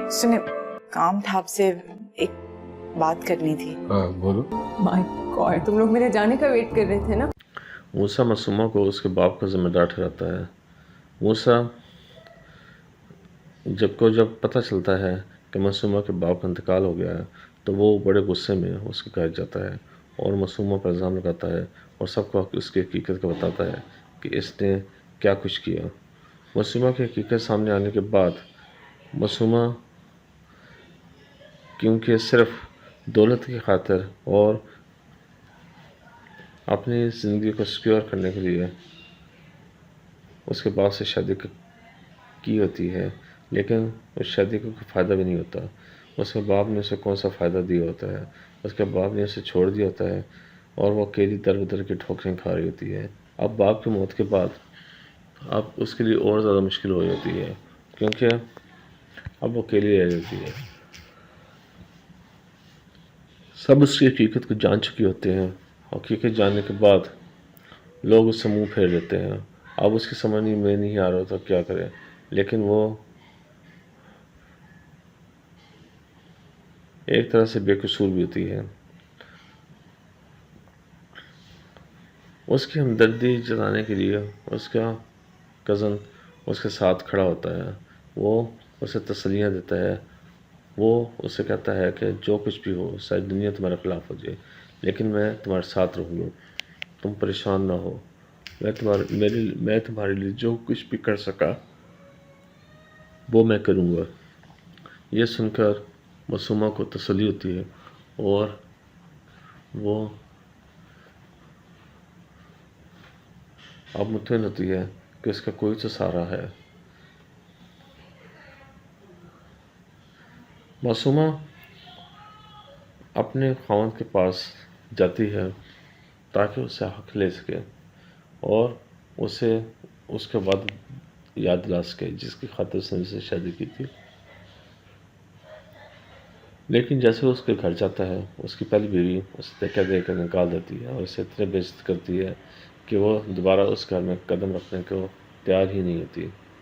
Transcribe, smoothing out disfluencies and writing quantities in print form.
सुने, काम था, आपसे एक बात करनी थी। हाँ बोलो। माय गॉड, तुम लोग मेरे जाने का वेट कर रहे थे ना? मूसा मासूमा को उसके बाप का जिम्मेदार ठहराता है। मूसा जब पता चलता है कि मासूमा के बाप का इंतकाल हो गया है तो वो बड़े गुस्से में उसके घर जाता है और मासूमा पर इल्ज़ाम लगाता है और सबको उसकी हकीकत का बताता है कि इसने क्या कुछ किया। मासूमा की हकीकत सामने आने के बाद मासूमा क्योंकि सिर्फ दौलत की खातिर और अपनी ज़िंदगी को सिक्योर करने के लिए उसके बाप से शादी की होती है, लेकिन उस शादी का कोई फ़ायदा भी नहीं होता। उसके बाप ने उसे कौन सा फ़ायदा दिया होता है। उसके बाप ने उसे छोड़ दिया होता है और वो अकेली दर बदर की ठोकरें खा रही होती है। अब बाप की मौत के बाद अब उसके लिए और ज़्यादा मुश्किल हो जाती है, क्योंकि अब वो अकेली रह जाती है। सब उसकी हकीकत को जान चुके होते हैं। हकीकत जानने के बाद लोग उससे मुंह फेर देते हैं। अब उसकी समझ में नहीं आ रहा था क्या करे, लेकिन वो एक तरह से बेकसूर भी होती है। उसकी हमदर्दी जताने के लिए उसका कज़न उसके साथ खड़ा होता है। वो उसे तसल्लियाँ देता है। वो उसे कहता है कि जो कुछ भी हो, शायद दुनिया तुम्हारे ख़िलाफ़ हो जाए, लेकिन मैं तुम्हारे साथ रहूँगा। तुम परेशान ना हो। मैं तुम्हारे लिए जो कुछ भी कर सका वो मैं करूँगा। ये सुनकर मासूमा को तसल्ली होती है और वो अब मुतमिन होती है कि उसका कोई तो सहारा है। मासूमा अपने ख़ावंद के पास जाती है ताकि उससे हक़ ले सके और उसे उसके बाद याद दिला सके जिसकी खातिर उसने उससे शादी की थी। लेकिन जैसे वो उसके घर जाता है, उसकी पहली बीवी उसे धक्का देकर निकाल देती है और उसे इतने बेइज्जत करती है कि वो दोबारा उस घर में कदम रखने को तैयार ही नहीं होती।